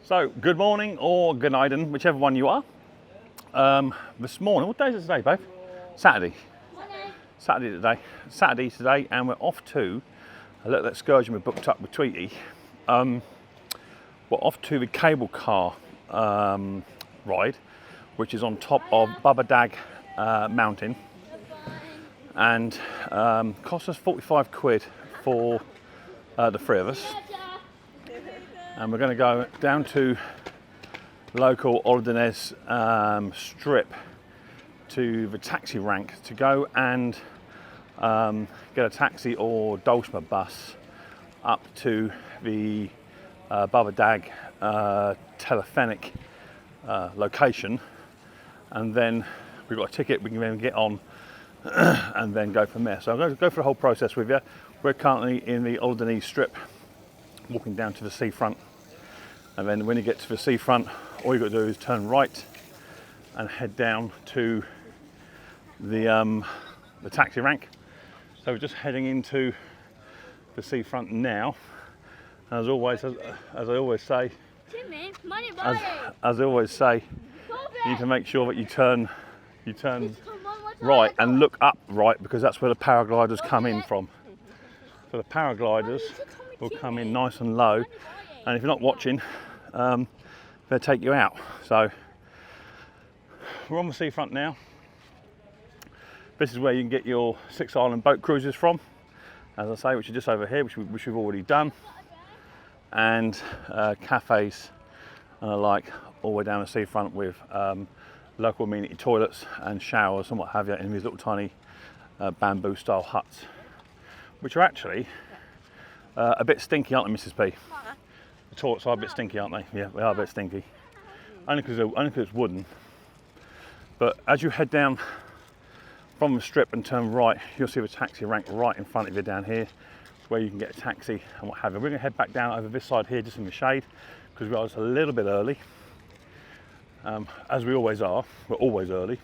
So, good morning or good night, whichever one you are. This morning, what day is it today, babe? Saturday. Saturday today, and we're off to a little excursion we booked up with Tweety. We're off to the cable car ride, which is on top of Babadag mountain, and cost us 45 quid for the three of us. And we're going to go down to local Oludeniz strip to the taxi rank to go and get a taxi or Dolsma bus up to the Babadag telephonic location, and then we've got a ticket we can then get on and then go from there. So I'm going to go through the whole process with you. We're currently in the Oludeniz strip, walking down to the seafront, and then when you get to the seafront, all you've got to do is turn right and head down to the taxi rank. So we're just heading into the seafront now. As always, as I always say, as I always say, you need to make sure that you turn right and look up right, because that's where the paragliders come in from. So the paragliders will come in nice and low, and if you're not watching, they'll take you out. So we're on the seafront now. This is where you can get your 6 island boat cruises from, as I say, which are just over here, which we've already done, and cafes and the like, all the way down the seafront with local amenity toilets and showers and what have you in these little tiny bamboo style huts, which are actually a bit stinky, aren't they, Mrs. P? The toilets are a bit stinky, aren't they? Yeah, they are a bit stinky. Only because it's wooden. But as you head down from the strip and turn right, you'll see the taxi rank right in front of you down here, where you can get a taxi and what have you. We're going to head back down over this side here, just in the shade, because we are just a little bit early. As we always are, we're always early.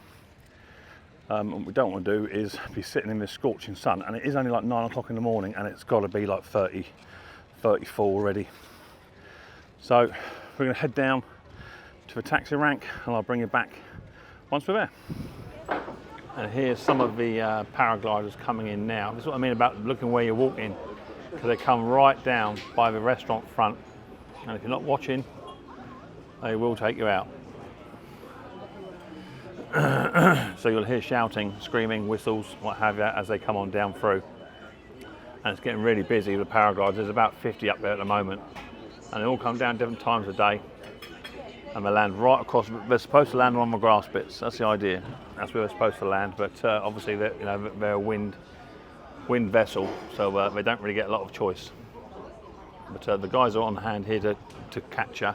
What we don't want to do is be sitting in this scorching sun, and it is only like 9 o'clock in the morning, and it's got to be like 30, 34 already. So we're going to head down to the taxi rank, and I'll bring you back once we're there. And here's some of the paragliders coming in now. This is what I mean about looking where you're walking, because they come right down by the restaurant front, and if you're not watching, they will take you out. So you'll hear shouting, screaming, whistles, what have you, as they come on down through. And it's getting really busy with the paragliders. There's about 50 up there at the moment, and they all come down different times of day, and they land right across. They're supposed to land on the grass bits. That's the idea. That's where they're supposed to land. But obviously, they're a wind vessel, so they don't really get a lot of choice. But the guys are on hand here to catch you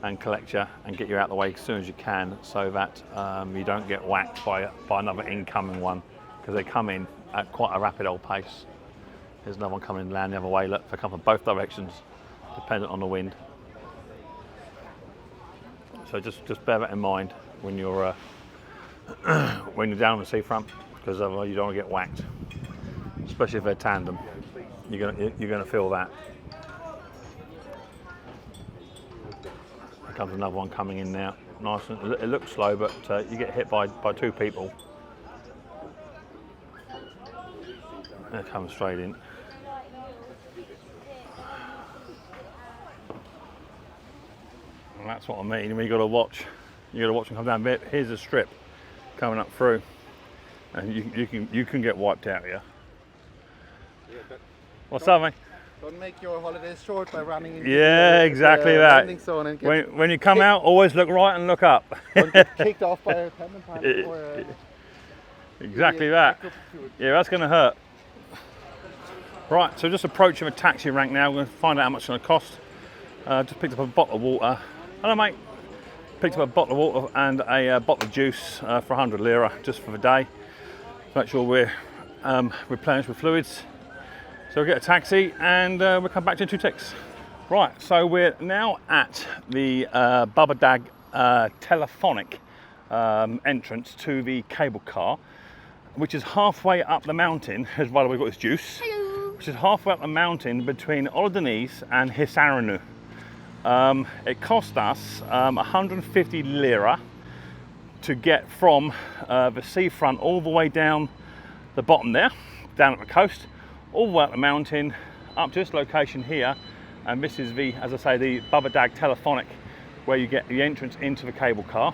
and collect you and get you out of the way as soon as you can, so that you don't get whacked by another incoming one, because they come in at quite a rapid old pace. There's another one coming in, land the other way. Look, they come from both directions, dependent on the wind. So just bear that in mind when you're down on the seafront, because otherwise you don't want to get whacked, especially if they're tandem. You're gonna feel that. There comes another one coming in now. Nice, and it looks slow, but you get hit by 2 people. They're coming straight in. And that's what I mean. When you got to watch them come down. Here's a strip coming up through, and you can get wiped out here. Yeah, what's up, mate? Don't make your holidays short by running into exactly that. landing zone and when you come out, always look right and look up. Don't get kicked off by a tandem pilot or exactly that. Yeah, that's going to hurt. Right, so just approaching a taxi rank now. We're going to find out how much it's going to cost. Just picked up a bottle of water. Hello, mate. Picked up a bottle of water and a bottle of juice for 100 lira just for the day. Make sure we're replenished with fluids. So we'll get a taxi and we'll come back to 2 ticks. Right, so we're now at the Babadag telephonic entrance to the cable car, which is halfway up the mountain. By the way, we've got this juice. Hello. Which is halfway up the mountain between Oludeniz and Hisaranu. It cost us 150 lira to get from the seafront all the way down the bottom there, down at the coast, all the way up the mountain, up to this location here. And this is the, as I say, the Babadag telephonic, where you get the entrance into the cable car.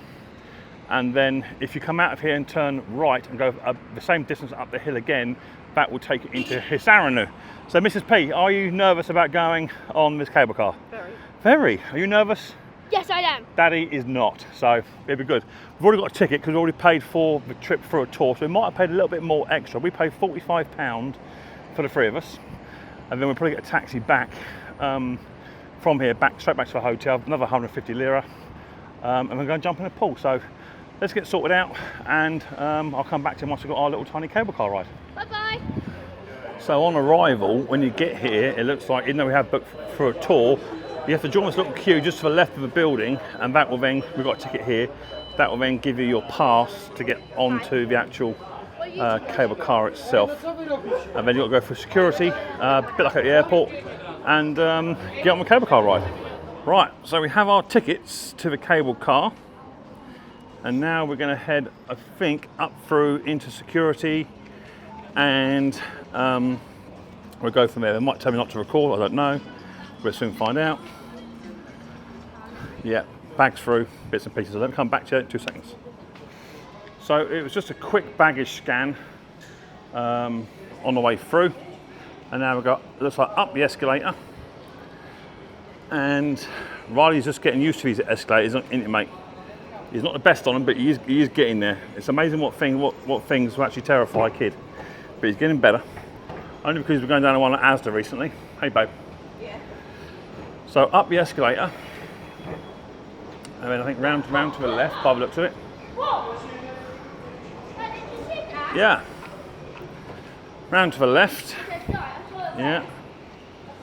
And then if you come out of here and turn right and go the same distance up the hill again, that will take you into Hisaranu. So Mrs. P, are you nervous about going on this cable car? Very. Very. Are you nervous? Yes, I am. Daddy is not, so it'll be good. We've already got a ticket because we've already paid for the trip for a tour, so we might have paid a little bit more extra. We paid £45 for the three of us, and then we'll probably get a taxi back from here, straight back to a hotel, another 150 lira, and we're going to jump in a pool. So let's get sorted out, and I'll come back to you once we've got our little tiny cable car ride. Bye-bye. So on arrival, when you get here, it looks like, even though we have booked for a tour, you have to join this little queue just to the left of the building, and that will then, we've got a ticket here, that will then give you your pass to get onto the actual cable car itself. And then you've got to go through security, a bit like at the airport, and get on the cable car ride. Right, so we have our tickets to the cable car, and now we're going to head, I think, up through into security, and we'll go from there. They might tell me not to record, I don't know. We'll soon find out. Yeah, bags through, bits and pieces. Let me come back to you in 2 seconds. So it was just a quick baggage scan on the way through. And now we've got, looks like up the escalator. And Riley's just getting used to these escalators, isn't it, mate? He's not the best on them, but he is getting there. It's amazing what things will actually terrify a kid. But he's getting better. Only because we're going down the one at Asda recently. Hey, babe. Yeah. So up the escalator. And then I think round to the left, by the looks of it. What? Did you see that? Yeah. Round to the left. Yeah.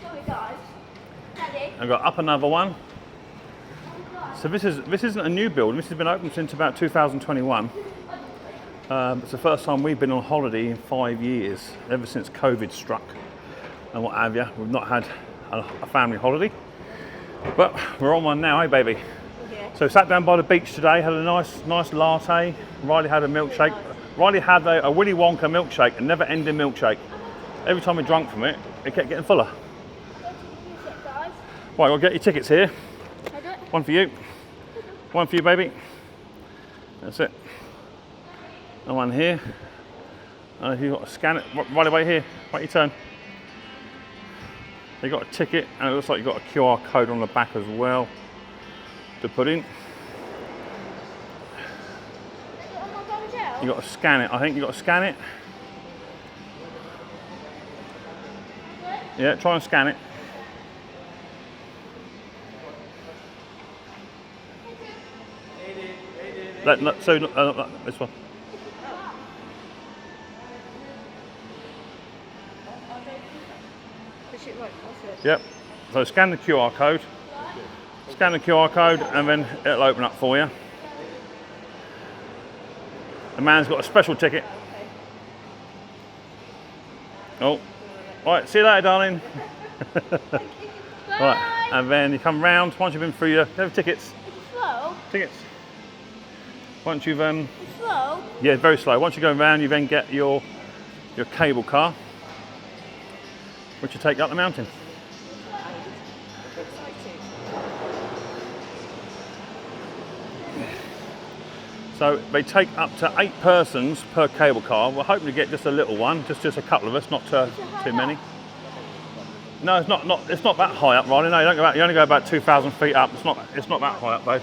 Sorry, guys. Daddy. I've got up another one. So this isn't a new build. This has been open since about 2021. It's the first time we've been on holiday in 5 years, ever since COVID struck and what have you. We've not had a family holiday, but we're on one now, eh, baby? Yeah. So sat down by the beach today, had a nice latte. Riley had a milkshake. Riley had a Willy Wonka milkshake, a never-ending milkshake. Every time we drank from it, it kept getting fuller. Right, I'll get your tickets here. One for you. One for you, baby. That's it. And one here. And you've got to scan it right away here. Wait your turn. You've got a ticket, and it looks like you've got a QR code on the back as well to put in. You've got to scan it. I think you've got to scan it. Yeah, try and scan it. This one. Yep. So scan the QR code. Scan the QR code, and then it'll open up for you. The man's got a special ticket. Oh, right. See you later, darling. Right, and then you come round. Once you've been through your tickets. Slow. Tickets. Once you've Slow. yeah, very slow. Once you go around, you then get your cable car, which you take up the mountain. So they take up to 8 persons per cable car. We're hoping to get just a little one, just a couple of us, not too many. No, it's not that high up, Riley. No, you don't go out. You only go about 2,000 feet up. It's not that high up, babe.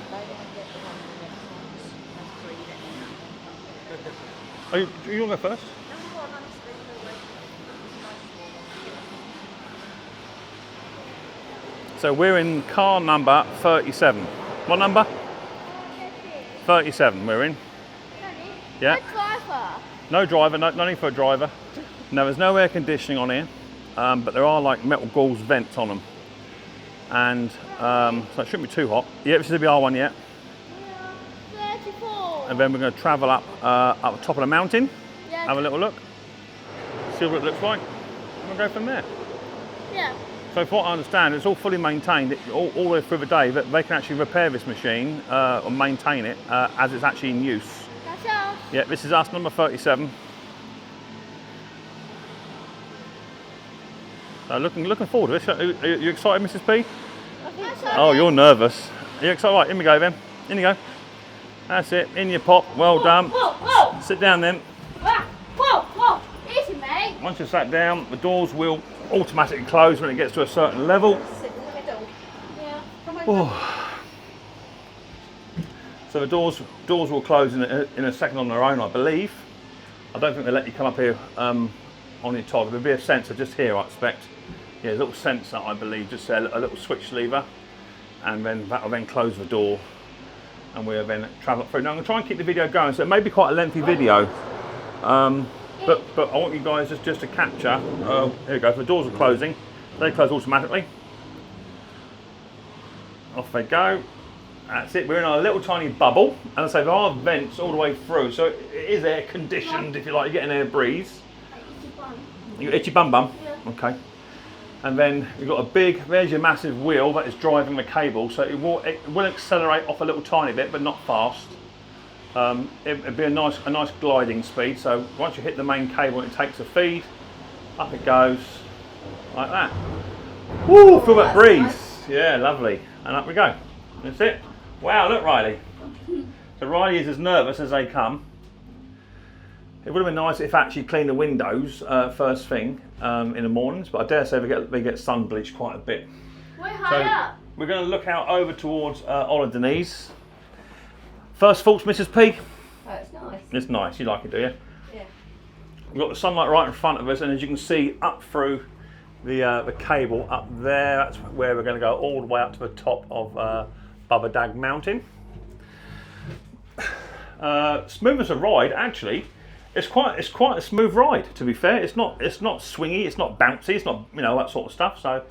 You want to go first? So we're in car number 37. What number? 37 we're in. Yeah. No driver, no need for a driver. No, there's no air conditioning on here, but there are like metal gauze vents on them. And so it shouldn't be too hot. Yeah, this is the BR1 yet. 34. And then we're going to travel up the top of the mountain, have a little look, see what it looks like, and we'll go from there. Yeah. So from what I understand, it's all fully maintained all the way through the day, but they can actually repair this machine or maintain it as it's actually in use. That's us. Yeah, this is us, number 37. So looking forward to this. Are you excited, Mrs. P? Oh, you're nervous. Are you excited? Right, in we go then. In you go. That's it, in your pop. Well done. Whoa. Sit down then. Whoa. Easy, mate. Once you're sat down, the doors will automatically close when it gets to a certain level. Yeah. Oh. So the doors will close in a second on their own, I believe. I don't think they let you come up here on your top. There'll be a sensor just here, I expect. Yeah, a little sensor, I believe, just a little switch lever, and then that will then close the door, and we'll then travel through. Now I'm going to try and keep the video going, so it may be quite a lengthy video. But I want you guys just to capture. Here we go. So the doors are closing. They close automatically. Off they go. That's it. We're in a little tiny bubble, and I say there are vents all the way through, so it is air conditioned. If you like, you get an air breeze. You got itchy bum? Yeah. Okay. And then you've got a big. There's your massive wheel that is driving the cable, so it will accelerate off a little tiny bit, but not fast. It'd be a nice gliding speed. So once you hit the main cable, it takes a feed, up it goes, like that. Woo! Feel that breeze. Nice. Yeah, lovely. And up we go. That's it. Wow, look, Riley. So Riley is as nervous as they come. It would have been nice if I actually cleaned the windows first thing in the mornings, but I dare say they get sun bleached quite a bit. We're high up. We're going to look out over towards Oludeniz. First thoughts, Mrs. P? Oh, it's nice. It's nice. You like it, do you? Yeah. We've got the sunlight right in front of us, and as you can see up through the cable up there, that's where we're going to go all the way up to the top of Babadag mountain. Smooth as a ride, actually. It's quite a smooth ride, to be fair. It's not swingy, it's not bouncy, it's not that sort of stuff. So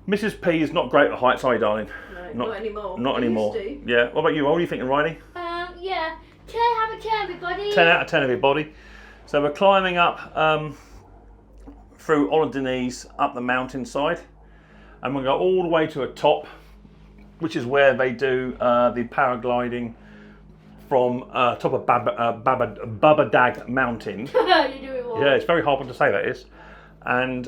Mrs. P is not great at heights, are you, darling? No, not anymore. Not anymore. Used to. Yeah. What about you? What are you thinking, Riley? Yeah. Have a turn, everybody. 10 out of 10, everybody. So we're climbing up through Oludeniz up the mountainside, and we'll go all the way to the top, which is where they do the paragliding from top of Babadag mountain. You're doing well. Yeah, it's very hard to say that is. And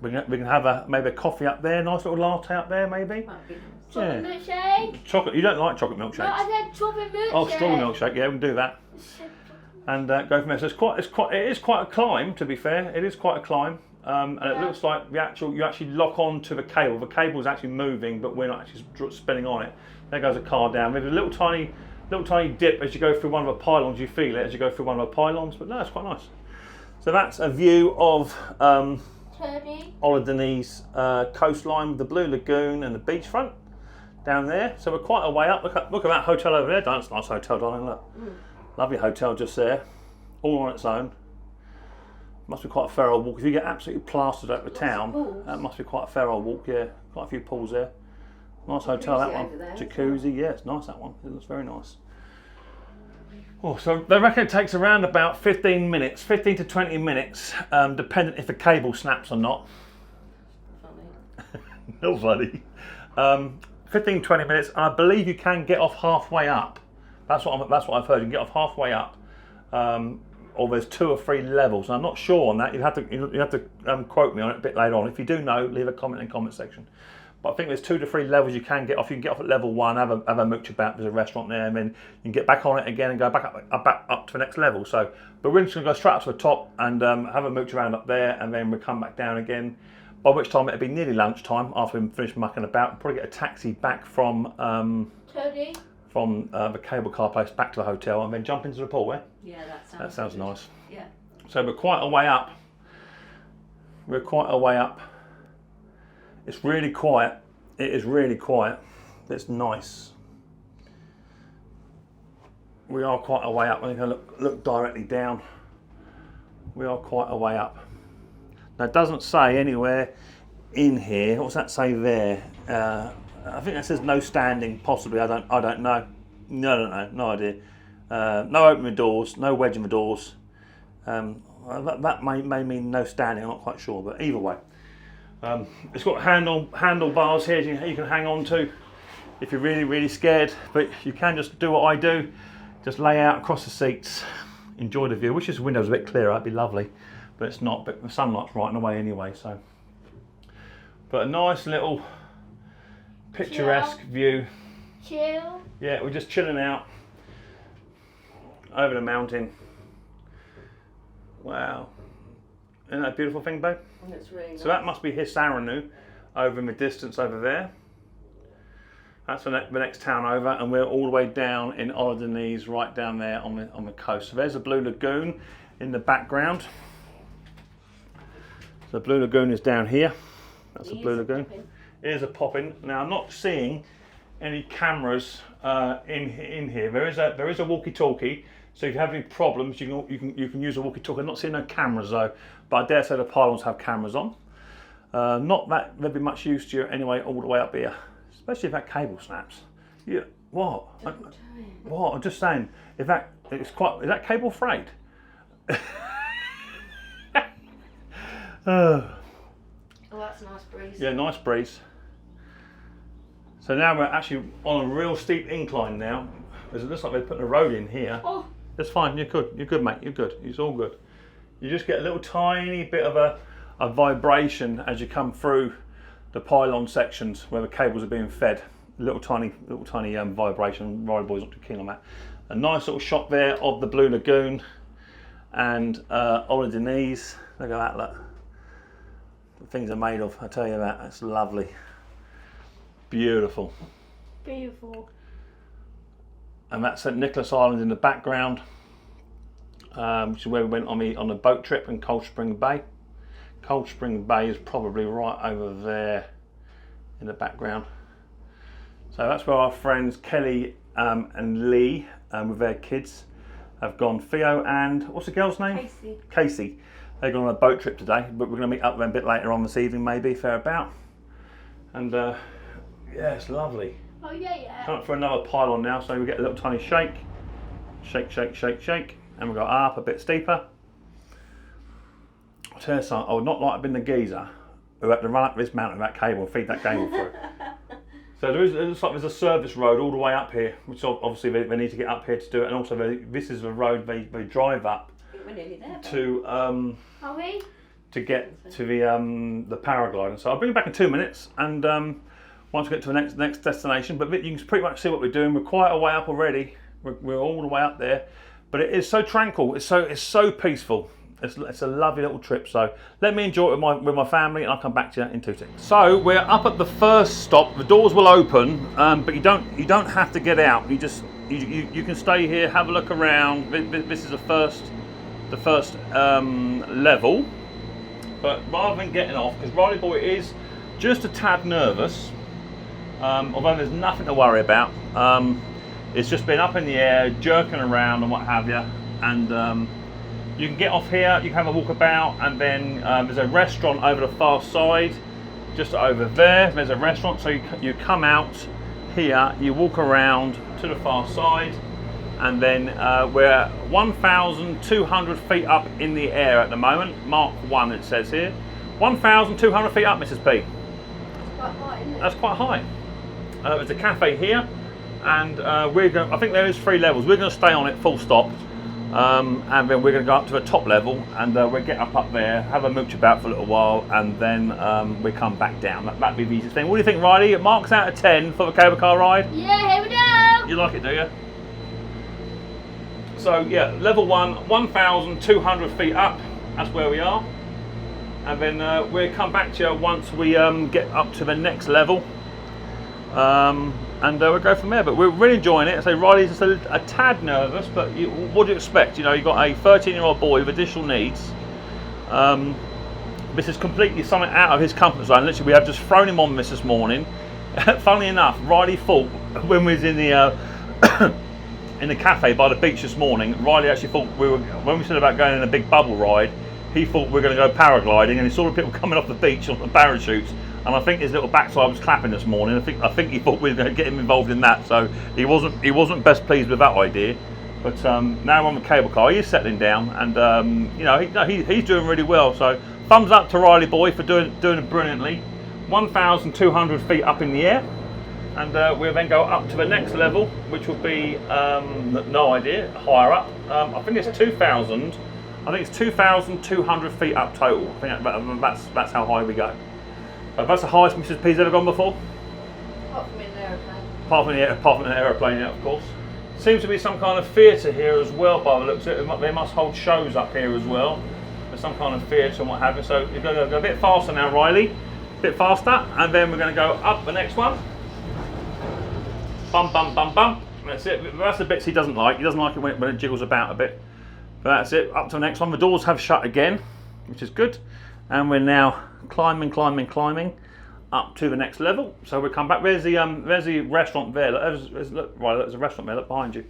we can have maybe a coffee up there, nice little latte up there, maybe. Might be nice. Chocolate milkshake. Chocolate. You don't like chocolate milkshakes? No, I said chocolate milkshake. Oh, strawberry milkshake. Yeah, we can do that. And go from there. So it is quite a climb. To be fair, it is quite a climb. And it looks like you actually lock on to the cable. The cable is actually moving, but we're not actually spinning on it. There goes a car down. There's a little tiny dip as you go through one of the pylons. You feel it as you go through one of the pylons, but no, it's quite nice. So that's a view of Oludeniz coastline with the blue lagoon and the beachfront down there. So we're quite a way up. Look at that hotel over there. That's a nice hotel, darling. Look, lovely hotel just there, all on its own. Must be quite a fair old walk. If you get absolutely plastered out the town, that must be quite a fair old walk. Yeah, quite a few pools there. Nice hotel, that one. Jacuzzi, yeah, it's nice, that one. It looks very nice. Oh, so they reckon it takes around about 15 to 20 minutes, depending if the cable snaps or not. Funny. Not funny. 15, 20 minutes. I believe you can get off halfway up. That's what I've heard. You can get off halfway up. Or there's 2 or 3 levels. And I'm not sure on that. You have to quote me on it a bit later on. If you do know, leave a comment in the comment section. But I think there's 2 to 3 levels you can get off. You can get off at level 1, have a mooch about. There's a restaurant there, and then you can get back on it again and go back up to the next level. So, but we're just going to go straight up to the top and have a mooch around up there, and then we'll come back down again. By which time it'll be nearly lunchtime after we finish mucking about. We'll probably get a taxi back from the cable car place back to the hotel, and then jump into the pool. Yeah, that sounds good. nice. Yeah. So we're quite a way up. It's really quiet. It is really quiet. It's nice. We are quite a way up. I'm going to look directly down. We are quite a way up. Now it doesn't say anywhere in here. What's that say there? I think that says no standing. Possibly. I don't know. No idea. No opening the doors. No wedging the doors. That may mean no standing. I'm not quite sure. But either way. It's got handlebars here you can hang on to if you're really scared, but you can just do what I do, just lay out across the seats, enjoy the view. Wish this window's a bit clearer, that'd be lovely, but it's not, but the sunlight's right in the way anyway, so. But a nice little picturesque view. Chill. Yeah, we're just chilling out over the mountain. Wow. Isn't that a beautiful thing, babe? It's really nice. So that must be Hisaranu over in the distance over there. That's the next town over, and we're all the way down in Oludeniz, right down there on the coast. So there's a blue lagoon in the background. So the blue lagoon is down here. That's the blue lagoon. It is a pop-in. Now I'm not seeing any cameras in here. There is a walkie-talkie. So if you have any problems, you can use a walkie-talkie. I'm not seeing no cameras though, but I dare say the pylons have cameras on. Not that they'd be much use to you anyway, all the way up here, especially if that cable snaps. Yeah, what? What? I'm just saying, is that cable frayed? Oh, that's a nice breeze. Yeah, nice breeze. So now we're actually on a real steep incline now. It looks like they're putting a road in here. Oh. That's fine, you're good mate, you're good, it's all good. You just get a little tiny bit of a vibration as you come through the pylon sections where the cables are being fed. Little tiny vibration. Riley boy's not too keen on that. A nice little shot there of the Blue Lagoon and Oludeniz. Look at that, look. The things are made of, I tell you that, that's lovely. Beautiful. Beautiful. And that's St Nicholas Island in the background, which is where we went on the boat trip in Cold Spring Bay. Cold Spring Bay is probably right over there in the background. So that's where our friends Kelly and Lee with their kids have gone. Theo and, what's the girl's name? Casey. Casey. They're going on a boat trip today, but we're going to meet up with them a bit later on this evening maybe, fair about. And yeah, it's lovely. Oh yeah. Come up for another pylon now, so we get a little tiny shake. Shake, shake, shake, shake. And we go up a bit steeper. I'll tell you something, I would not like to have been the geezer who had to run up this mountain with that cable and feed that cable through. So it looks like there's a service road all the way up here, which obviously they need to get up here to do it, and also this is the road they drive up We're nearly there. to Are we? to get to the paragliding. So I'll bring you back in 2 minutes, and once we get to the next destination. But you can pretty much see what we're doing. We're quite a way up already. We're all the way up there, but it is so tranquil. It's so peaceful. It's a lovely little trip. So let me enjoy it with my family, and I'll come back to you in 2 seconds. So we're up at the first stop. The doors will open, but you don't have to get out. You can stay here, have a look around. This is the first level. But rather than getting off, because Riley boy is just a tad nervous, although there's nothing to worry about. It's just been up in the air, jerking around and what have you, and you can get off here, you can have a walk about, and then there's a restaurant over the far side, just over there. There's a restaurant, so you come out here, you walk around to the far side, and then we're 1,200 feet up in the air at the moment. Mark 1 it says here. 1,200 feet up, Mrs. P. Quite high, isn't it? That's quite high. There's a cafe here, and I think there is 3 levels. We're going to stay on it full stop. And then we're going to go up to the top level, and we'll get up there, have a mooch about for a little while, and then we come back down. That'd be the easiest thing. What do you think, Riley? It marks out of 10 for the cable car ride. Yeah, here we go. You like it, do you? So yeah, level 1, 1,200 feet up. That's where we are, and then we'll come back to you once we get up to the next level. And we'll go from there, but we're really enjoying it. So Riley's just a tad nervous, but what do you expect? You know, you've got a 13-year-old boy with additional needs. This is completely something out of his comfort zone. Literally, we have just thrown him on this morning. Funnily enough, Riley thought when we was in the cafe by the beach this morning, Riley actually thought when we said about going in a big bubble ride, he thought we were going to go paragliding, and he saw the people coming off the beach on the parachutes. And I think his little backside was clapping this morning. I think he thought we were going to get him involved in that, so he wasn't best pleased with that idea. But now we're on the cable car. He's settling down, and you know he's doing really well. So thumbs up to Riley boy for doing it brilliantly. 1,200 feet up in the air, and we'll then go up to the next level, which will be no idea, higher up. I think it's 2,000. I think it's 2,200 feet up total. I think that's how high we go. That's the highest Mrs. P's ever gone before. Apart from in an aeroplane. Apart from an aeroplane, yeah, of course. Seems to be some kind of theatre here as well, by the looks of it. They must hold shows up here as well. There's some kind of theatre and what have you. So you're going to go a bit faster now, Riley. A bit faster, and then we're going to go up the next one. Bum, bum, bum, bum. That's it. That's the bits he doesn't like. He doesn't like it when it jiggles about a bit. But that's it. Up to the next one. The doors have shut again, which is good. And we're now climbing up to the next level. So we come back. There's the restaurant there. Look, there's a restaurant there. Look behind you.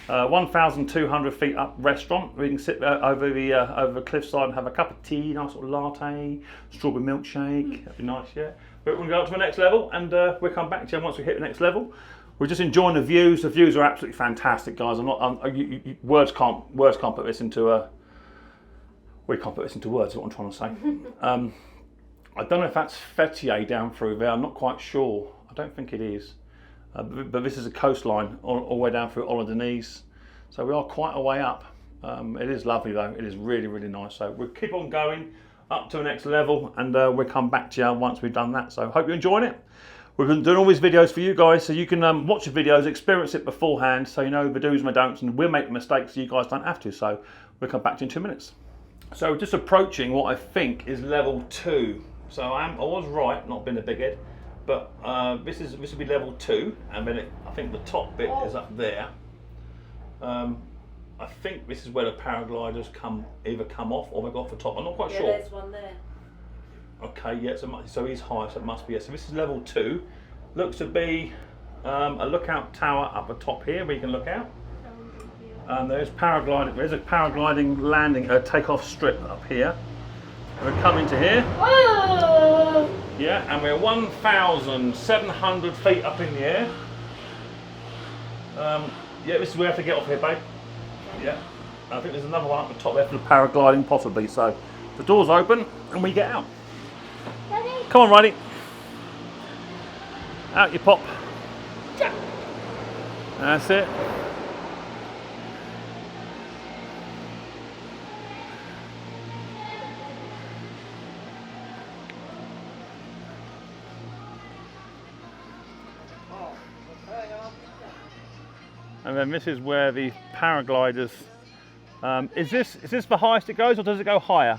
1,200 feet up restaurant. We can sit over the cliffside and have a cup of tea, nice little latte, strawberry milkshake. That'd be nice, yeah. But we'll go up to the next level, and we'll come back to you once we hit the next level. We're just enjoying the views. The views are absolutely fantastic, guys. Words can't put this into we can't put this into words. Is what I'm trying to say. I don't know if that's Fethiye down through there. I'm not quite sure. I don't think it is. But this is a coastline all the way down through Oludeniz. So we are quite a way up. It is lovely though. It is really, really nice. So we'll keep on going up to the next level, and we'll come back to you once we've done that. So hope you're enjoying it. We've been doing all these videos for you guys, so you can watch the videos, experience it beforehand, so you know the do's and the don'ts, and we'll make mistakes so you guys don't have to. So we'll come back to you in 2 minutes. So just approaching what I think is level 2. So I was right, not being a big head. But this will be level 2, and then I think the top bit is up there. I think this is where the paragliders either come off or they go off the top. I'm not quite sure. Yeah, there's one there. Okay, yeah, so he's high, so it must be. Yeah. So this is level 2. Looks to be a lookout tower up the top here where you can look out. And there's paragliding. There's a paragliding landing, takeoff strip up here. We're coming to here. Whoa! Yeah, and we're 1,700 feet up in the air. Yeah, this is where we have to get off here, babe. Yeah, I think there's another one up the top there for the paragliding, possibly. So the door's open and we get out. Daddy. Come on, Riley. Out you pop. That's it. And then this is where the paragliders. Is this the highest it goes, or does it go higher?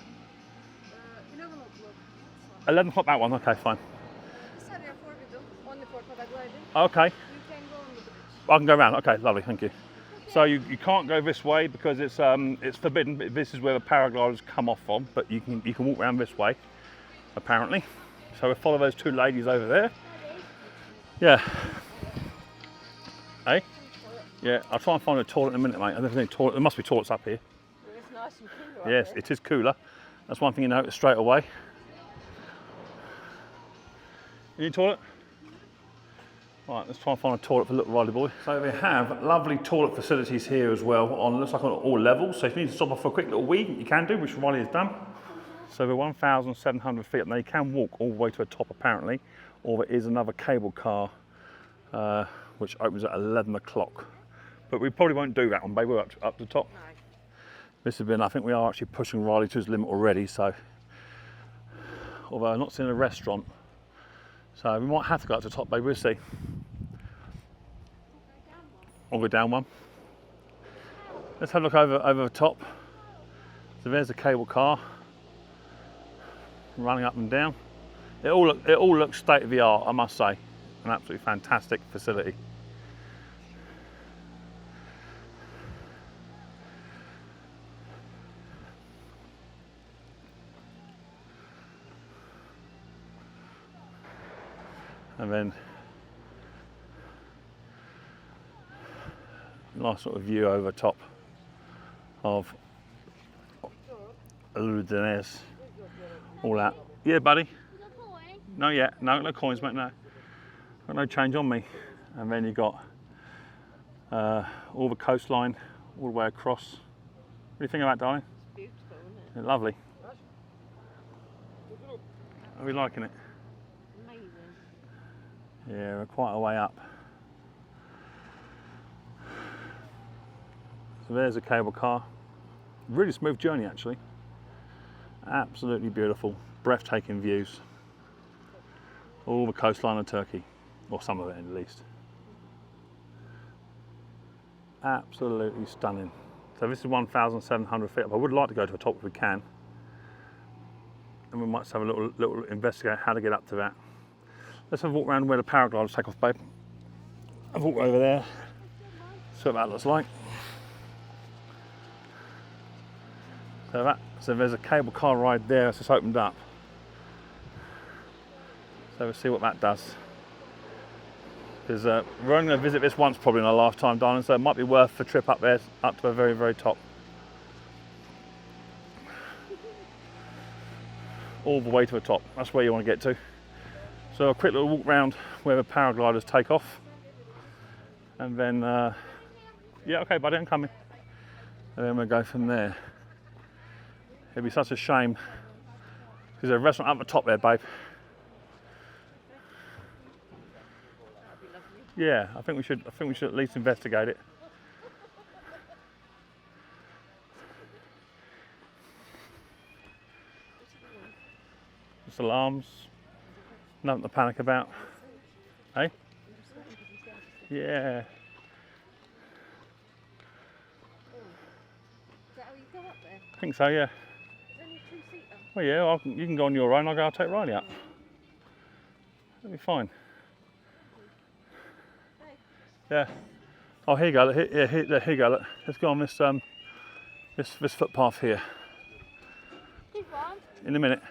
11 o'clock. 11 o'clock, that one. Okay, fine. This area forbidden, only for paragliding. Okay, You can go on the bridge. I can go around. Okay, lovely, thank you. So you can't go this way because it's forbidden. But this is where the paragliders come off from, but you can walk around this way, apparently. So we'll follow those 2 ladies over there. Yeah. Hey. Yeah, I'll try and find a toilet in a minute, mate. I don't think toilet. There must be toilets up here. It's nice and cool. Yes, it is cooler. That's one thing you notice straight away. You need a toilet? Right, let's try and find a toilet for little Riley boy. So they have lovely toilet facilities here as well, looks like on all levels. So if you need to stop off for a quick little wee, you can do, which Riley has done. So they're 1,700 feet up. Now you can walk all the way to the top apparently, or there is another cable car which opens at 11 o'clock. But we probably won't do that one, babe. We're up to the top. No. This has been, I think we are actually pushing Riley to his limit already, so. Although I'm not seeing a restaurant. So we might have to go up to the top, babe, we'll see. Or go down one. Let's have a look over the top. So there's the cable car. Running up and down. It all looks state of the art, I must say. An absolutely fantastic facility. And then nice sort of view over top of Ölüdeniz. All out. Yeah, buddy. No, yeah, no coins, mate. No, got no change on me. And then you got all the coastline all the way across. What do you think of that, darling? It's beautiful, isn't it? Yeah, lovely. Are we liking it? Amazing. Yeah, we're quite a way up. So there's a cable car. Really smooth journey actually. Absolutely beautiful, breathtaking views. All the coastline of Turkey, or some of it at least. Absolutely stunning. So this is 1,700 feet up. I would like to go to the top if we can. And we might just have a little investigate how to get up to that. Let's have a walk around where the paragliders take off, babe. I've walked over there. See what that looks like. So there's a cable car ride there. It's just opened up. So we'll see what that does. Because we're only going to visit this once probably in our lifetime, darling, so it might be worth the trip up there, up to the very, very top. All the way to the top, that's where you want to get to. So a quick little walk round where the paragliders take off. And then, yeah, okay buddy, I'm coming. And then we'll go from there. It'd be such a shame, because there's a restaurant up the top there, babe. Yeah, I think we should at least investigate it. Just alarms, nothing to panic about. Hey? Yeah. Is that how you go up there? I think so, yeah. Is there only 2-seater? Well, yeah, you can go on your own, I'll take Riley up. That'll be fine. Yeah. Oh, here you go. Here you go. Look. Let's go on this this footpath here. In a minute.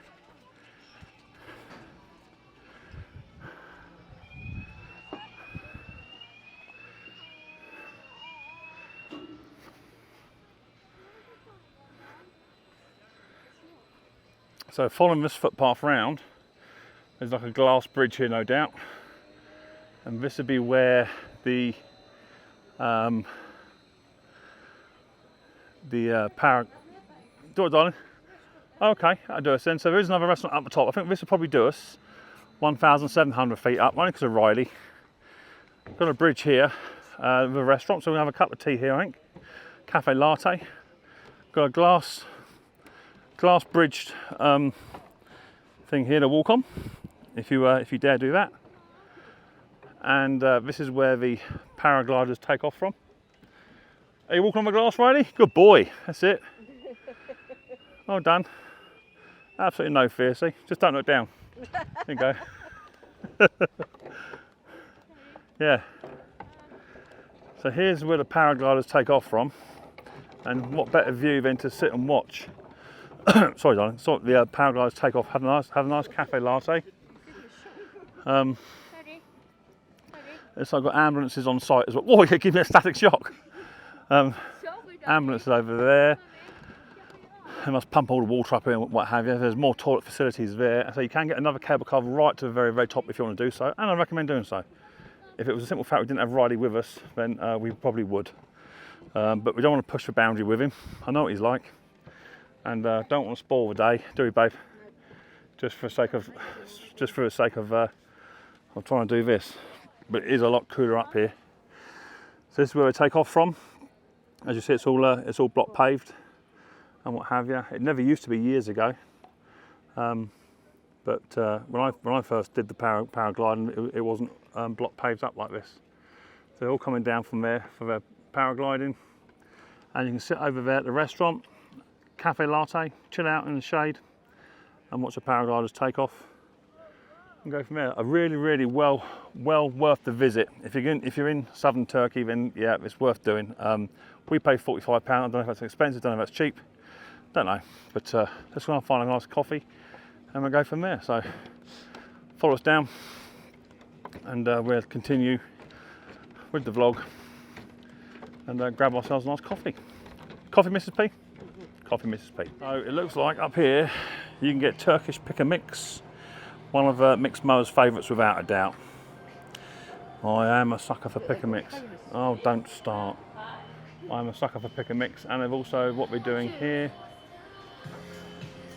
So following this footpath round, there's like a glass bridge here, no doubt, and this would be where the do it, darling. Okay, that'll do us then. So there is another restaurant up the top. I think this will probably do us 1,700 feet up, only because of Riley. Got a bridge here with a restaurant, so we'll have a cup of tea here, I think. Cafe latte. Got a glass bridged thing here to walk on, if you dare do that. And this is where the paragliders take off from. Are you walking on the glass, Riley? Good boy, that's it. Well done. Absolutely no fear, see? Just don't look down. There you go. Yeah. So here's where the paragliders take off from. And what better view than to sit and watch. Sorry, darling. So the paragliders take off, have a nice cafe latte. So I've got ambulances on site as well. Whoa, you give me a static shock. Ambulances over there. They must pump all the water up and what have you. There's more toilet facilities there. So you can get another cable car right to the very, very top if you want to do so. And I recommend doing so. If it was a simple fact we didn't have Riley with us, then we probably would. But we don't want to push the boundary with him. I know what he's like. And don't want to spoil the day, do we, babe? Just for the sake of trying to do this. But it is a lot cooler up here. So this is where we take off from. As you see, it's all block paved and what have you. It never used to be years ago. But when I first did the paragliding, it wasn't block paved up like this. So they're all coming down from there for their paragliding. And you can sit over there at the restaurant, cafe latte, chill out in the shade, and watch the paragliders take off. And go from there. A really well worth the visit. If you're in southern Turkey, then yeah, it's worth doing. We pay £45. I don't know if that's expensive, don't know if that's cheap, don't know. But let's go and find a nice coffee, and we'll go from there. So follow us down, and we'll continue with the vlog, and grab ourselves a nice coffee. Coffee, Mrs. P. Coffee, Mrs. P. So it looks like up here you can get Turkish pick a mix. One of Micks Mowers' favourites without a doubt. I am a sucker for pick a mix. Oh, don't start. I'm a sucker for pick a mix. And they've also, what we're doing here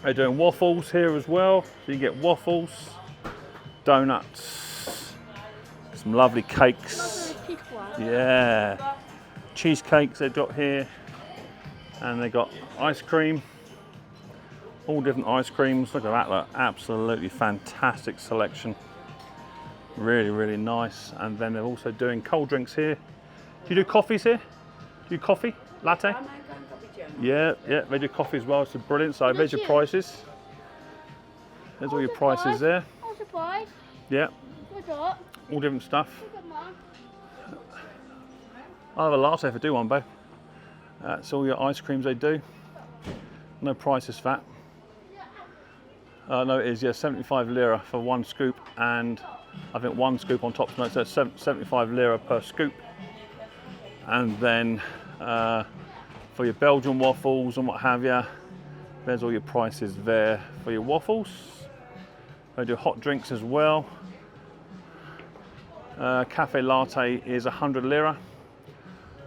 They're doing waffles here as well. So you get waffles, donuts, some lovely cakes. Yeah. Cheesecakes they've got here. And they've got ice cream. All different ice creams. Look at that, look. Absolutely fantastic selection. Really, really nice. And then they're also doing cold drinks here. Do you do coffees here? Do you do coffee? Latte? Yeah, yeah, they do coffee as well. It's brilliant. So there's your prices. There's all your prices there. Yeah. All different stuff. I'll have a latte if I do one, Bo. That's all your ice creams they do. No prices for that. No, it is, yeah, 75 lira for one scoop, and I think one scoop on top. No, it says 75 lira per scoop. And then for your Belgian waffles and what have you, there's all your prices there for your waffles. They do hot drinks as well. Cafe latte is 100 lira.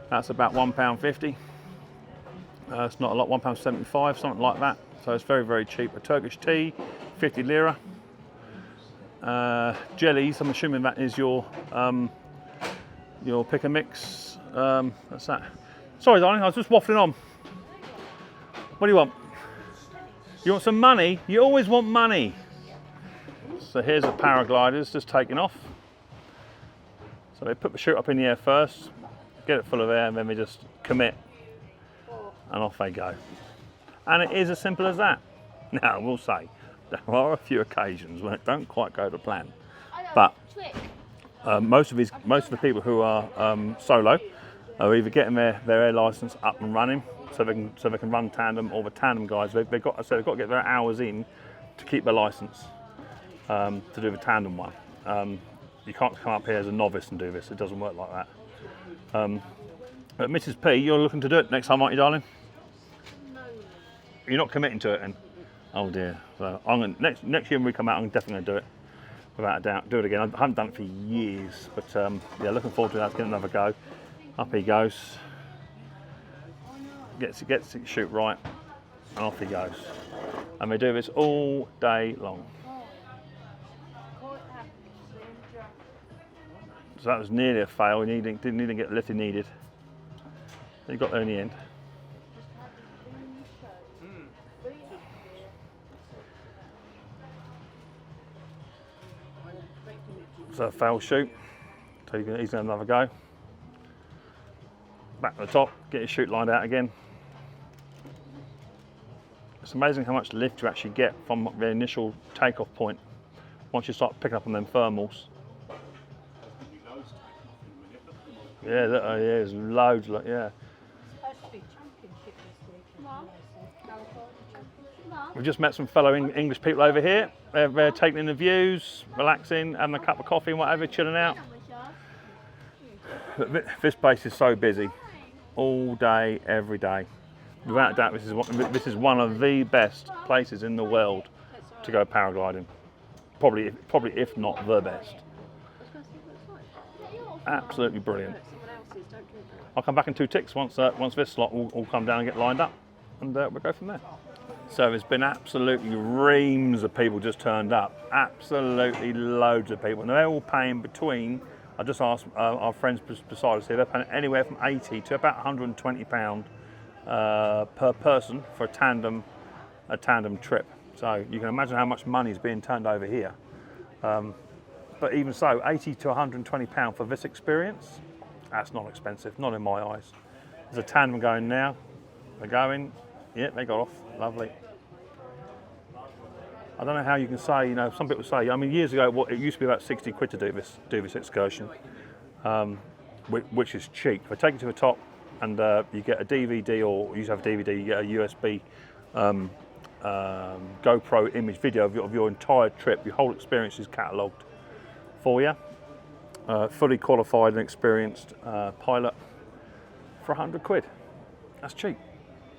That's about £1.50. It's not a lot, £1.75, something like that. So it's very, very cheap. A Turkish tea, 50 lira. Jellies, I'm assuming that is your pick and mix. That's that. Sorry, darling, I was just waffling on. What do you want? You want some money? You always want money. So here's the paragliders just taking off. So they put the chute up in the air first, get it full of air, and then they just commit. And off they go. And it is as simple as that. Now, we'll say, there are a few occasions when it don't quite go to plan. But most of the people who are solo are either getting their air license up and running, so they can run tandem, or the tandem guys, they've got to get their hours in to keep their license to do the tandem one. You can't come up here as a novice and do this. It doesn't work like that. But Mrs. P, you're looking to do it next time, aren't you, darling? No. You're not committing to it, then? Oh dear. So next year when we come out, I'm definitely going to do it, without a doubt. Do it again. I haven't done it for years, but yeah, looking forward to that. Getting another go. Up he goes. Gets to shoot right, and off he goes. And they do this all day long. So that was nearly a fail. He didn't even get the lift he needed. He got there in the end. So a fail shoot. So he's going to have another go. Back to the top, get his chute lined out again. It's amazing how much lift you actually get from the initial takeoff point once you start picking up on them thermals. Yeah, there's loads, yeah. We've just met some fellow English people over here. They're taking in the views, relaxing, having a cup of coffee and whatever, chilling out. But this place is so busy, all day, every day. Without a doubt, this is one of the best places in the world to go paragliding. Probably if not the best. Absolutely brilliant. I'll come back in 2 ticks once this slot will come down and get lined up, and we'll go from there. So there's been absolutely reams of people just turned up. Absolutely loads of people, and they're all paying between. I just asked our friends beside us here. They're paying anywhere from £80 to about £120 per person for a tandem trip. So you can imagine how much money is being turned over here. But even so, £80 to £120 for this experience, that's not expensive, not in my eyes. There's a tandem going now. They're going. Yeah, they got off. Lovely. I don't know how you can say, you know, some people say, I mean, years ago, it used to be about 60 quid to do this excursion, which is cheap. If I take it to the top and you get a DVD, or you have a DVD, you get a USB GoPro image video of your entire trip, your whole experience is catalogued for you. Fully qualified and experienced pilot for 100 quid. That's cheap.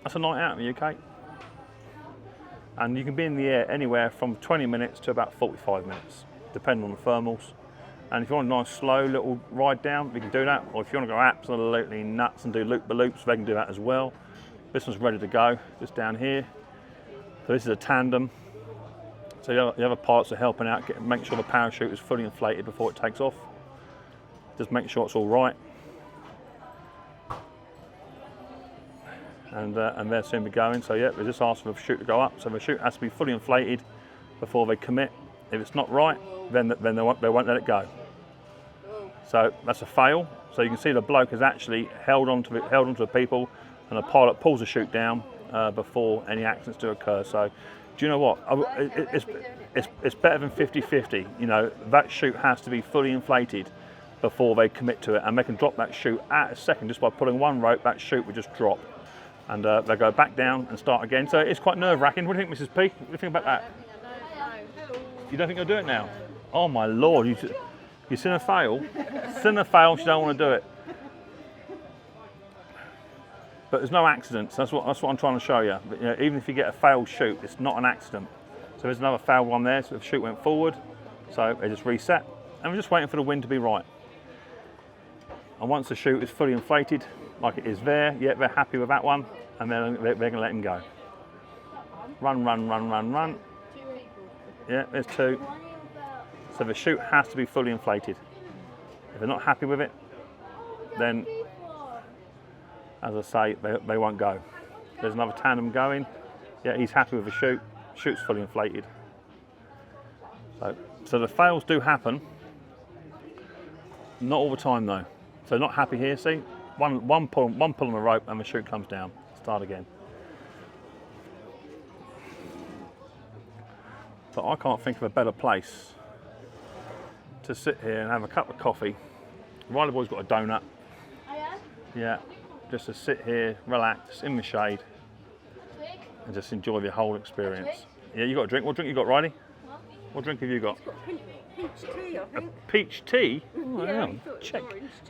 That's a night out in the UK. And you can be in the air anywhere from 20 minutes to about 45 minutes, depending on the thermals. And if you want a nice slow little ride down, we can do that. Or if you want to go absolutely nuts and do loop-the-loops, they can do that as well. This one's ready to go, just down here. So this is a tandem. So the other pilots are helping out, make sure the parachute is fully inflated before it takes off. Just make sure it's all right. And they'll soon be going. So yeah, we just ask for the chute to go up. So the chute has to be fully inflated before they commit. If it's not right, then they won't let it go. So that's a fail. So you can see the bloke has actually held onto the people, and the pilot pulls the chute down before any accidents do occur. So do you know what? It's better than 50-50. You know, that chute has to be fully inflated before they commit to it, and they can drop that chute at a second just by pulling one rope. That chute would just drop, and they go back down and start again. So it's quite nerve-wracking. What do you think, Mrs. P? What do you think about that? You don't think you'll do it now? Oh my Lord! You seen her fail? Seen her fail. She don't want to do it. But there's no accidents. That's what I'm trying to show you. But, you know, even if you get a failed chute, it's not an accident. So there's another failed one there. So the chute went forward. So they just reset, and we're just waiting for the wind to be right. And once the chute is fully inflated, like it is there, yeah, they're happy with that one, and then they're going to let him go. Run, run, run, run, run. Yeah, there's two. So the chute has to be fully inflated. If they're not happy with it, then, as I say, they won't go. There's another tandem going. Yeah, he's happy with the chute. Chute's fully inflated. So the fails do happen. Not all the time though. So not happy here. See, one pull on the rope, and the chute comes down. Start again. But I can't think of a better place to sit here and have a cup of coffee. Riley Boy's got a donut. Yeah, just to sit here, relax in the shade, and just enjoy the whole experience. Yeah, you got a drink. What drink you got, Riley? What drink have you got? Peach tea, I think. A peach tea? Oh, Yeah, yeah.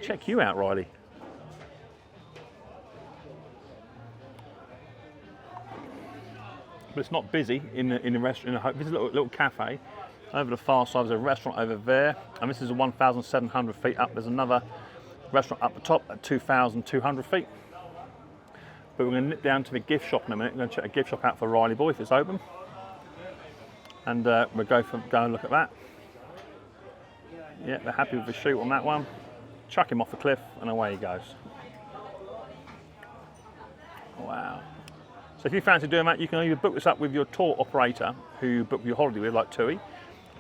Check you out, Riley. But it's not busy in the restaurant. This is a little cafe. Over the far side, there's a restaurant over there, and this is 1,700 feet up. There's another restaurant up the top at 2,200 feet. But we're going to nip down to the gift shop in a minute. We're going to check a gift shop out for Riley Boy if it's open, and we'll go and look at that. Yeah, they're happy with the chute on that one. Chuck him off the cliff, and away he goes. Wow. So if you fancy doing that, you can either book this up with your tour operator who you book your holiday with, like TUI,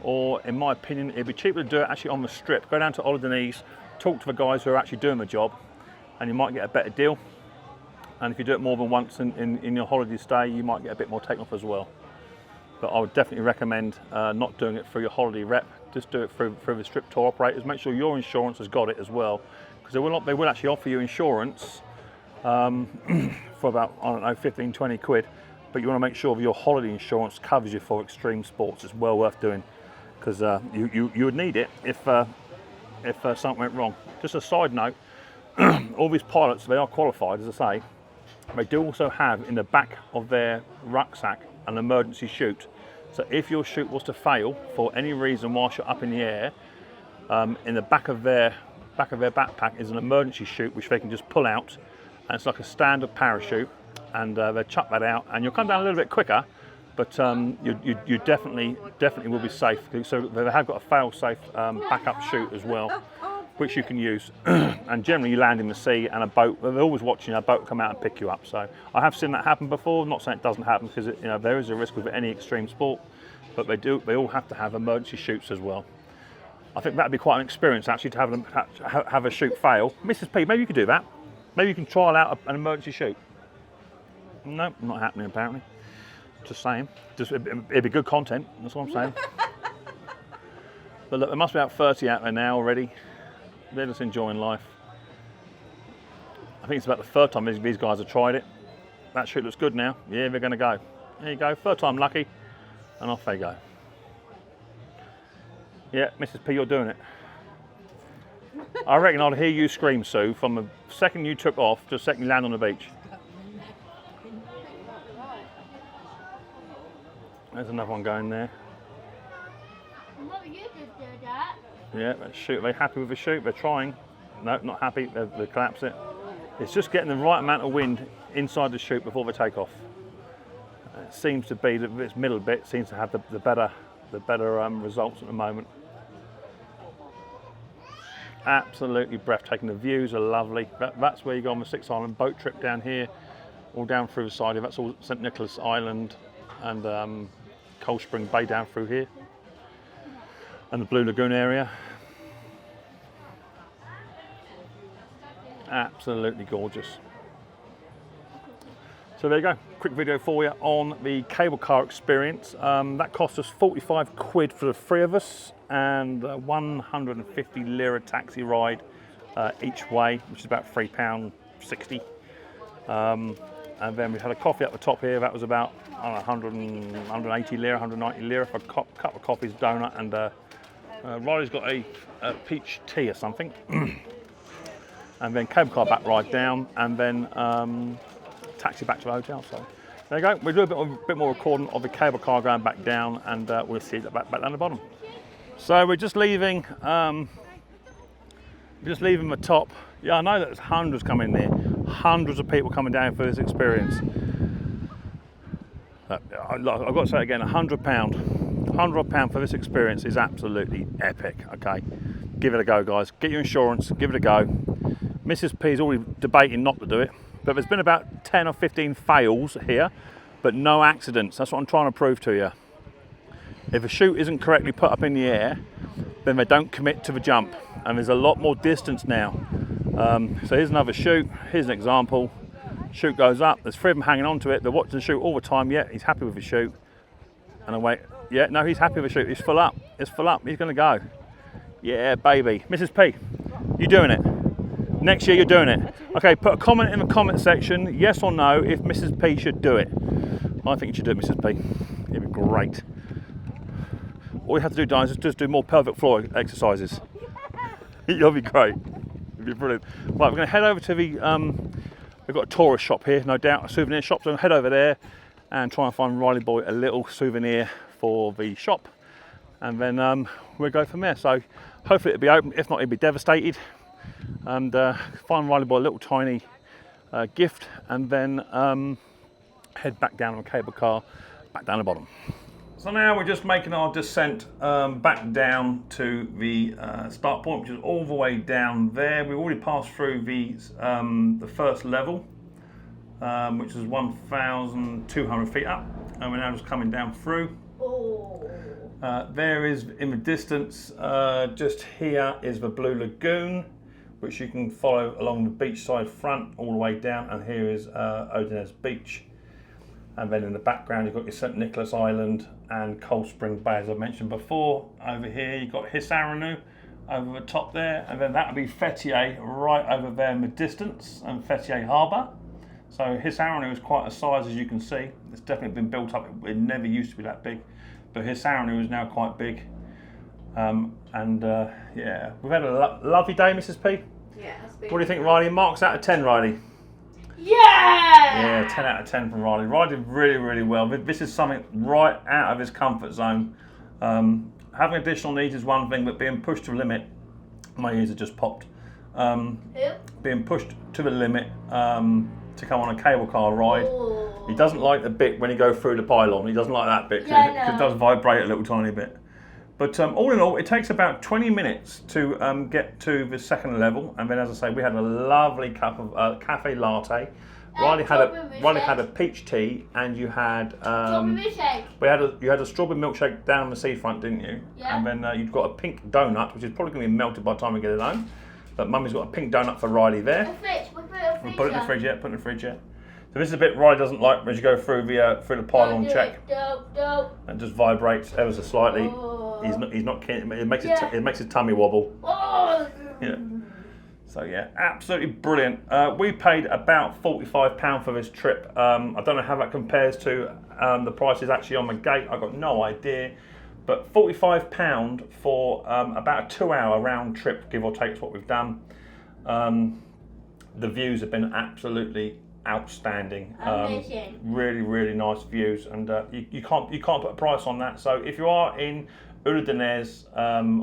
or in my opinion, it'd be cheaper to do it actually on the strip. Go down to Oludeniz, talk to the guys who are actually doing the job, and you might get a better deal. And if you do it more than once in your holiday stay, you might get a bit more taken off as well. But I would definitely recommend not doing it through your holiday rep. Just do it through the strip tour operators. Make sure your insurance has got it as well, because they will actually offer you insurance for about, I don't know, 15, 20 quid, but you want to make sure that your holiday insurance covers you for extreme sports. It's well worth doing, because you would need it if something went wrong. Just a side note, all these pilots, they are qualified, as I say. They do also have in the back of their rucksack an emergency chute. So if your chute was to fail for any reason whilst you're up in the air, in the back of their backpack is an emergency chute which they can just pull out, and it's like a standard parachute, and they chuck that out, and you'll come down a little bit quicker, but you definitely will be safe. So they have got a fail-safe backup chute as well, which you can use. And generally you land in the sea, and a boat, they're always watching, a boat will come out and pick you up. So I have seen that happen before. I'm not saying it doesn't happen, because there is a risk with any extreme sport, but they all have to have emergency chutes as well. I think that'd be quite an experience actually, to have a chute fail. Mrs. P, maybe you could do that. Maybe you can trial out an emergency chute. No, not happening apparently. Just saying. It'd be good content, that's what I'm saying. But look, there must be about 30 out there now already. They're just enjoying life. I think it's about the third time these guys have tried it. That chute looks good now. Yeah, they're going to go. There you go, third time lucky, and off they go. Yeah, Mrs. P, you're doing it. I reckon I'd hear you scream, Sue, from the second you took off to the second you land on the beach. There's another one going there. What you just do that? Yeah, let's shoot. Are they happy with the chute? They're trying. No, not happy. They collapse it. It's just getting the right amount of wind inside the chute before they take off. seems to be this middle bit seems to have the better results at the moment. Absolutely breathtaking. The views are lovely. That's where you go on the 6 Island boat trip down here, all down through the side. That's all St Nicholas Island and Cold Spring Bay down through here, and the Blue Lagoon area. Absolutely gorgeous. So there you go, quick video for you on the cable car experience. That cost us 45 quid for the 3 of us, and 150 lira taxi ride each way, which is about £3.60. And then we had a coffee at the top here, that was about 180 lira, 190 lira for a cup of coffee, donut, and Riley's got a peach tea or something. And then cable car back ride down, and then taxi back to the hotel. So there you go. We'll do a bit more recording of the cable car going back down, and we'll see it back down the bottom. So we're just leaving. The top. Yeah, I know that there's hundreds coming there. Hundreds of people coming down for this experience. I've got to say it again, £100. £100 for this experience is absolutely epic. Okay, give it a go, guys. Get your insurance. Give it a go. Mrs. P is already debating not to do it, but there's been about 10 or 15 fails here, but no accidents. That's what I'm trying to prove to you. If a chute isn't correctly put up in the air, then they don't commit to the jump, and there's a lot more distance now. So here's another chute. Here's an example. Chute goes up. There's 3 of them hanging onto it. They're watching the chute all the time. Yeah, he's happy with the chute. And I wait. Yeah, no, he's happy with the chute. It's full up. It's full up. He's going to go. Yeah, baby. Mrs. P, you doing it? Next year you're doing it. Okay, put a comment in the comment section, yes or no, if Mrs. P should do it. I think you should do it, Mrs. P. It'd be great. All you have to do, guys, is just do more pelvic floor exercises. You'll be great. It'd be brilliant. Right, we're going to head over to the, we've got a tourist shop here, no doubt, a souvenir shop, so we'll head over there and try and find Riley Boy a little souvenir for the shop. And then we'll go from there. So hopefully it'll be open, if not he'll be devastated. And find Riley Boy a little tiny gift, and then head back down on the cable car, back down the bottom. So now we're just making our descent back down to the start point, which is all the way down there. We've already passed through the first level, which is 1,200 feet up, and we're now just coming down through. There is, in the distance, just here is the Blue Lagoon, which you can follow along the beachside front all the way down, and here is Oludeniz beach. And then in the background you've got your St Nicholas Island and Cold Spring Bay, as I mentioned before. Over here you've got Hisaranu over the top there, and then that would be Fethiye right over there in the distance, and Fethiye Harbour. So Hisaranu is quite a size, as you can see. It's definitely been built up. It never used to be that big, but Hisaranu is now quite big. Yeah, we've had a lovely day, Mrs. P. Yeah, that's big. What do you think, Riley? Marks out of 10, Riley? Yeah! Yeah, 10 out of 10 from Riley. Riley did really, really well. This is something right out of his comfort zone. Having additional needs is one thing, but being pushed to the limit, my ears have just popped. Being pushed to the limit to come on a cable car ride. Ooh. He doesn't like the bit when you go through the pylon. He doesn't like that bit because it does vibrate a little tiny bit. But all in all, it takes about 20 minutes to get to the second level, and then, as I say, we had a lovely cup of cafe latte. Riley had a peach tea, and you had you had a strawberry milkshake down the seafront, didn't you? Yeah. And then you've got a pink donut, which is probably going to be melted by the time we get it home. But Mummy's got a pink donut for Riley there. We'll put it in the fridge yet. Put it in the fridge yet. So this is a bit Riley doesn't like as you go through the pylon check. It just vibrates ever so slightly. He's not kidding. It makes his tummy wobble. Yeah. So yeah, absolutely brilliant. We paid about £45 for this trip. I don't know how that compares to the prices actually on the gate. I've got no idea. But £45 for about a 2-hour round trip, give or take, is what we've done. The views have been absolutely outstanding. Amazing. Really, really nice views, and you can't put a price on that. So if you are in Ölüdeniz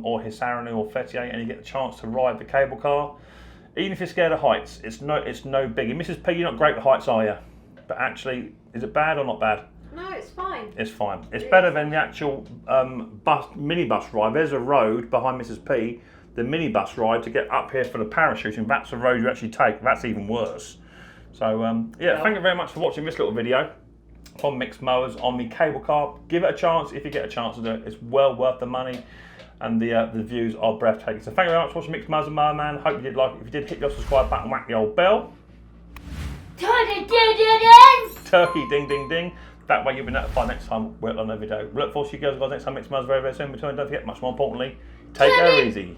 or Hisaranu or Fethiye and you get the chance to ride the cable car, even if you're scared of heights, it's no biggie. Mrs. P, you're not great at heights, are you? But actually, is it bad or not bad? No, fine. It's fine. It's better than the actual minibus ride. There's a road behind Mrs. P. The minibus ride to get up here for the parachuting. That's the road you actually take. That's even worse. So yeah, thank you very much for watching this little video on Micks Mowers on the cable car. Give it a chance if you get a chance to do it. It's well worth the money, and the views are breathtaking. So thank you very much for watching Micks Mowers and Mower Man. Hope you did like it. If you did, hit your subscribe button, whack the old bell. Turkey ding ding ding. That way you'll be notified next time we're on a video. We look forward to you guys next time. Micks Mowers very, very soon. Between, don't forget, much more importantly, take care easy.